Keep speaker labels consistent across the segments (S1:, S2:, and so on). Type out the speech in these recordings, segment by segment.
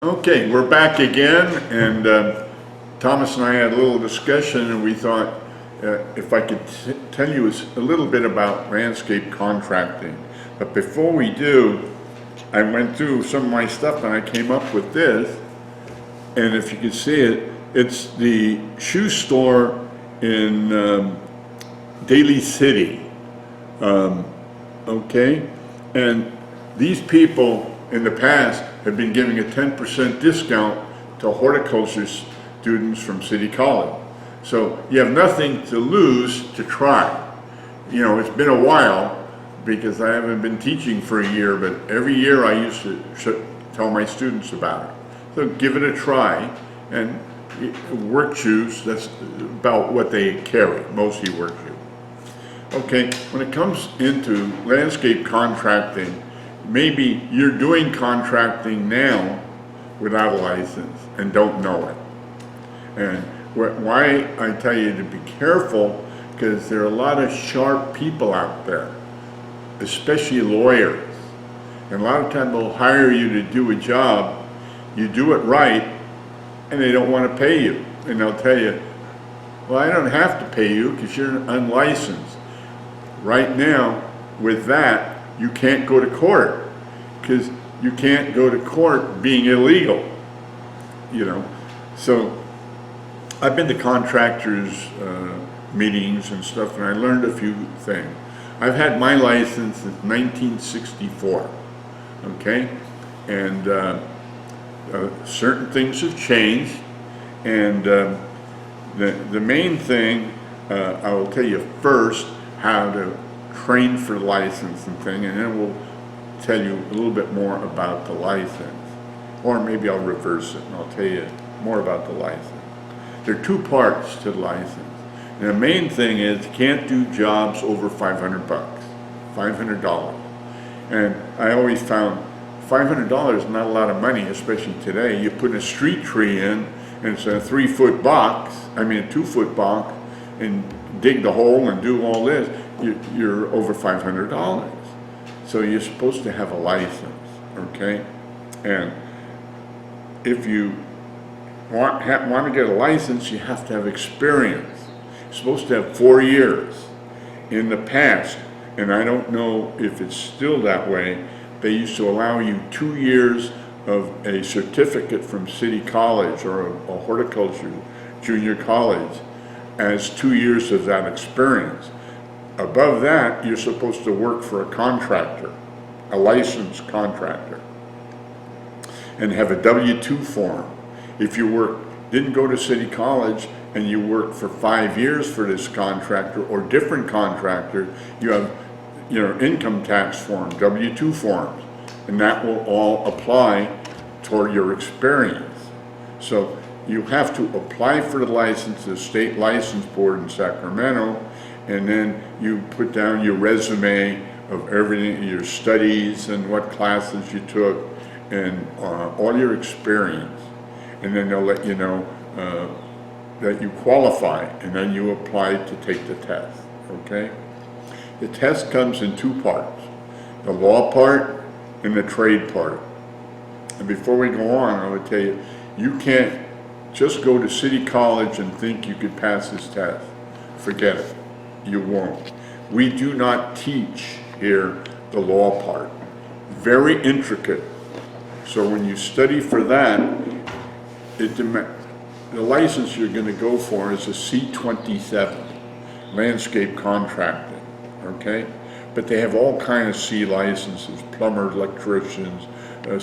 S1: Okay, we're back again, and Thomas and I had a little discussion, and we thought if I could tell you a little bit about landscape contracting. But before we do, I went through some of my stuff and I came up with this, and if you can see it, it's the shoe store in Daly City. Okay, and these people in the past have been giving a 10% discount to horticulture students from City College. So you have nothing to lose to try. You know, it's been a while because I haven't been teaching for a year, but every year I used to tell my students about it. So give it a try, and work shoes, that's about what they carry, mostly work shoes. Okay, when it comes into landscape contracting, maybe you're doing contracting now without a license and don't know it. And why I tell you to be careful, because there are a lot of sharp people out there, especially lawyers. And a lot of times they'll hire you to do a job, you do it right, and they don't want to pay you. And they'll tell you, well, I don't have to pay you because you're unlicensed. Right now, with that, you can't go to court, because you can't go to court being illegal, you know. So I've been to contractors' meetings and stuff, and I learned a few things. I've had my license since 1964, okay? And certain things have changed, and the main thing, I will tell you first, how to train for license and thing, and then we'll tell you a little bit more about the license. Or maybe I'll reverse it and I'll tell you more about the license. There are two parts to the license. And the main thing is you can't do jobs over $500, $500. And I always found $500 is not a lot of money, especially today. You put a street tree in, and it's a 3-foot box, I mean a 2-foot box, and dig the hole and do all this, you're over $500. So you're supposed to have a license, okay? And if you want to get a license, you have to have experience. You're supposed to have 4 years. In the past, and I don't know if it's still that way, they used to allow you 2 years of a certificate from City College or a horticulture junior college as 2 years of that experience. Above that, you're supposed to work for a contractor, a licensed contractor, and have a W-2 form. If you didn't go to City College and you worked for 5 years for this contractor or different contractor, you have income tax form, W-2 forms, and that will all apply toward your experience. So you have to apply for the license to the State License Board in Sacramento, and then you put down your resume of everything, your studies and what classes you took, and all your experience. And then they'll let you know that you qualify, and then you apply to take the test, okay? The test comes in two parts, the law part and the trade part. And before we go on, I would tell you, you can't just go to City College and think you could pass this test. Forget it. You won't. We do not teach here the law part. Very intricate. So when you study for that, the license you're going to go for is a C-27, landscape contracting, okay? But they have all kinds of C licenses, plumber, electricians,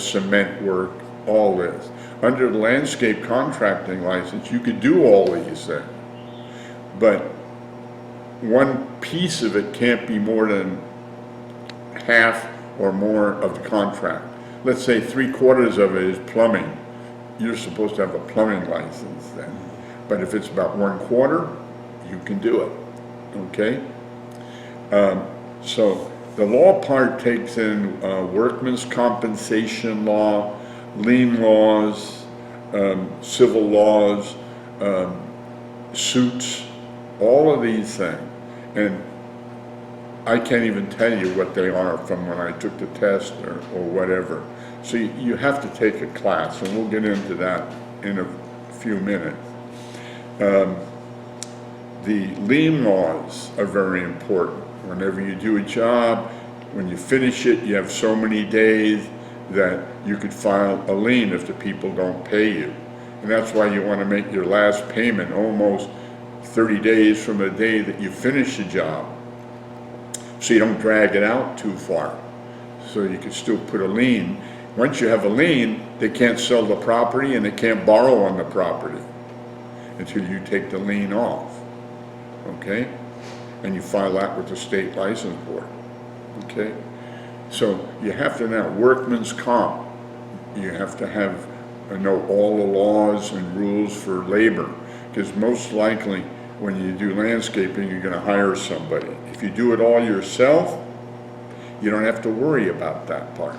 S1: cement work, all this. Under the landscape contracting license, you could do all these things, but one piece of it can't be more than half or more of the contract. Let's say 3/4 of it is plumbing. You're supposed to have a plumbing license then. But if it's about 1/4, you can do it, okay? So the law part takes in workman's compensation law, lien laws, civil laws, suits, all of these things. And I can't even tell you what they are from when I took the test or whatever. So you have to take a class, and we'll get into that in a few minutes. The lien laws are very important. Whenever you do a job, when you finish it, you have so many days that you could file a lien if the people don't pay you. And that's why you want to make your last payment almost 30 days from the day that you finish the job, so you don't drag it out too far. So you can still put a lien. Once you have a lien, they can't sell the property and they can't borrow on the property until you take the lien off. Okay? And you file that with the state license board. Okay? So you have to know workman's comp. You have to have know all the laws and rules for labor, because most likely when you do landscaping, you're going to hire somebody. If you do it all yourself, you don't have to worry about that part.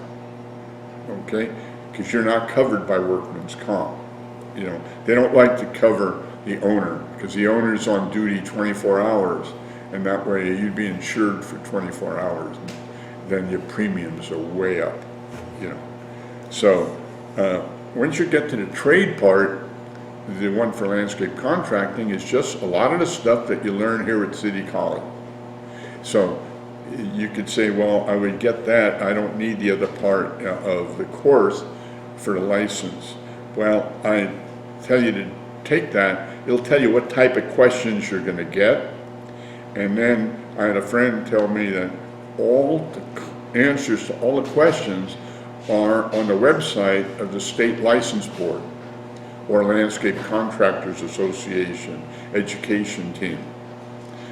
S1: Okay? Because you're not covered by workman's comp. You know, they don't like to cover the owner, because the owner's on duty 24 hours, and that way you'd be insured for 24 hours. Then your premiums are way up, you know. So once you get to the trade part, the one for landscape contracting is just a lot of the stuff that you learn here at City College. So you could say, well, I would get that, I don't need the other part of the course for the license. Well, I tell you to take that. It'll tell you what type of questions you're going to get. And then I had a friend tell me that all the answers to all the questions are on the website of the state license board or Landscape Contractors Association education team.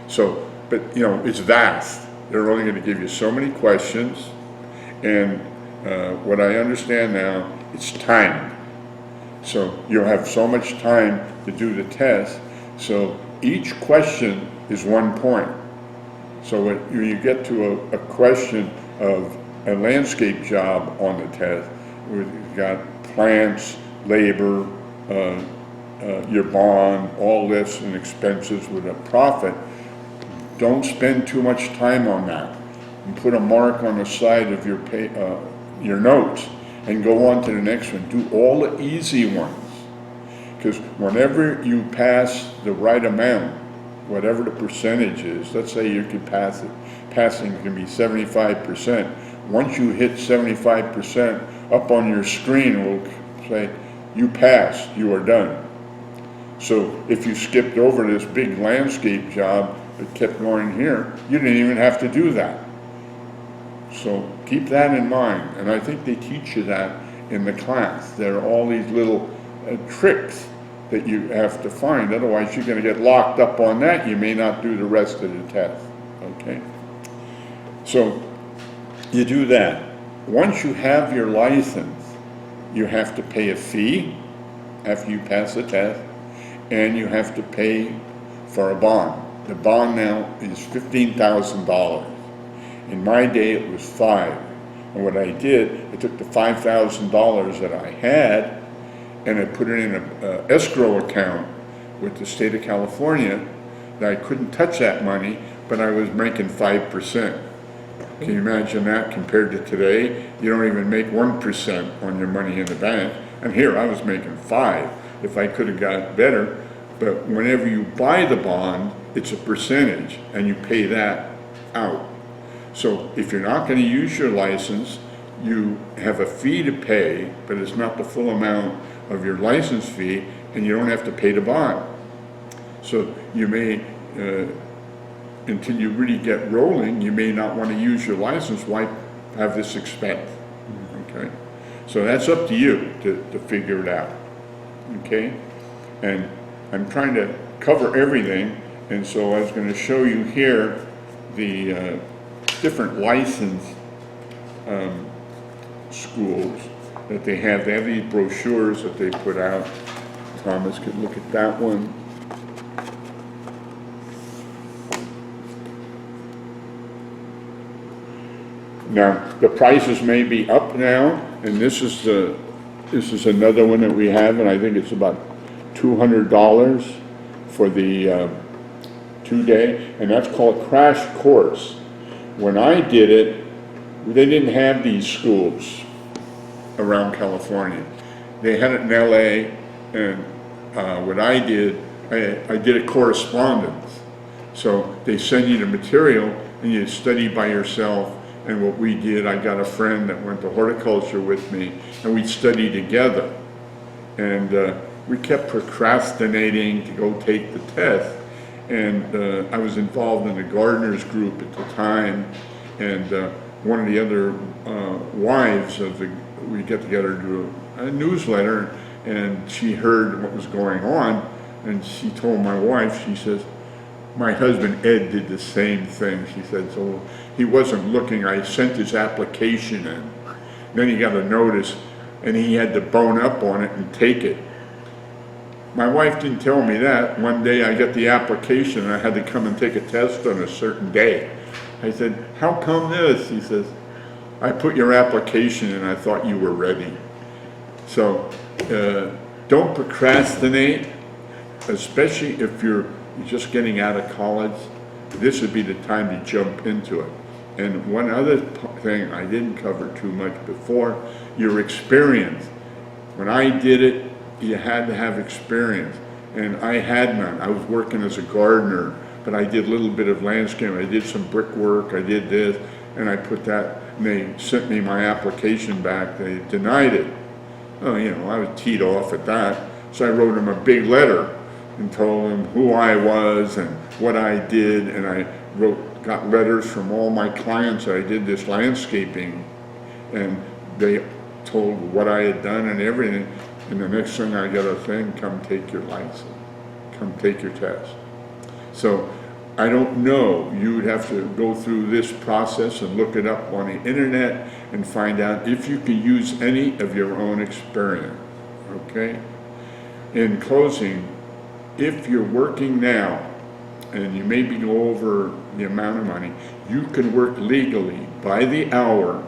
S1: So, but you know, it's vast. They're only going to give you so many questions, and what I understand now, it's timed. So you'll have so much time to do the test. So each question is 1 point. So when you get to a question of a landscape job on the test, we've got plants, labor, your bond, all this, and expenses with a profit. Don't spend too much time on that, and put a mark on the side of your notes and go on to the next one. Do all the easy ones, because whenever you pass the right amount, whatever the percentage is, let's say you could pass it, passing can be 75%. Once you hit 75%, up on your screen it will say, you passed, you are done. So if you skipped over this big landscape job but kept going here, you didn't even have to do that. So keep that in mind, and I think they teach you that in the class. There are all these little tricks that you have to find, otherwise you're going to get locked up on that. You may not do the rest of the test. Okay? So you do that. Once you have your license, you have to pay a fee after you pass the test, and you have to pay for a bond. The bond now is $15,000. In my day, it was $5,000. And what I did, I took the $5,000 that I had and I put it in an escrow account with the state of California. That I couldn't touch that money, but I was making 5%. Can you imagine that compared to today? You don't even make 1% on your money in the bank. And here I was making 5%. If I could have got better. But whenever you buy the bond, it's a percentage, and you pay that out. So if you're not going to use your license, you have a fee to pay, but it's not the full amount of your license fee, and you don't have to pay the bond. So you may, until you really get rolling, you may not want to use your license. Why have this expense? Okay? So that's up to you to figure it out. Okay? And I'm trying to cover everything, and so I was going to show you here the different license schools that they have. They have these brochures that they put out. Thomas could look at that one. Now the prices may be up now, and this is another one that we have, and I think it's about $200 for the 2-day, and that's called Crash Course. When I did it, they didn't have these schools. around California. They had it in LA, and what I did, I did a correspondence. So they send you the material and you study by yourself. And what we did, I got a friend that went to horticulture with me, and we'd study together. And we kept procrastinating to go take the test. And I was involved in the gardeners group at the time, and one of the other wives of we get together to do a newsletter, and she heard what was going on, and she told my wife, she says, my husband Ed did the same thing. She said, so he wasn't looking, I sent his application in. Then he got a notice, and he had to bone up on it and take it. My wife didn't tell me that. One day I got the application and I had to come and take a test on a certain day. I said, how come this? He says, I put your application in, I thought you were ready. So don't procrastinate, especially if you're just getting out of college. This would be the time to jump into it. And one other thing I didn't cover too much before, your experience. When I did it, you had to have experience, and I had none. I was working as a gardener, but I did a little bit of landscaping. I did some brickwork, I did this, and I put that, and they sent me my application back. They denied it. Oh, you know, I was teed off at that. So I wrote them a big letter and told them who I was and what I did, and I got letters from all my clients that I did this landscaping, and they told what I had done and everything. And the next thing I got a thing, come take your license, come take your test. So I don't know, you would have to go through this process and look it up on the internet and find out if you can use any of your own experience, okay? In closing, if you're working now and you maybe go over the amount of money, you can work legally by the hour.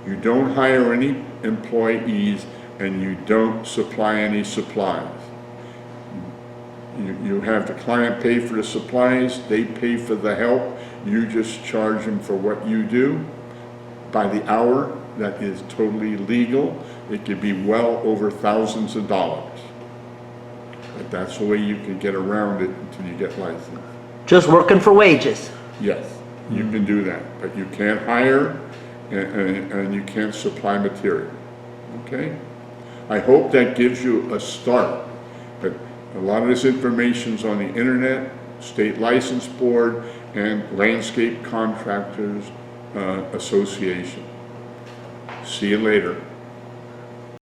S1: You don't hire any employees, and you don't supply any supplies. You have the client pay for the supplies, they pay for the help, you just charge them for what you do. By the hour, that is totally legal. It could be well over thousands of dollars. But that's the way you can get around it until you get licensed.
S2: Just working for wages.
S1: Yes, you can do that, but you can't hire and you can't supply material, okay? I hope that gives you a start, but a lot of this information's on the internet, State License Board, and Landscape Contractors Association. See you later.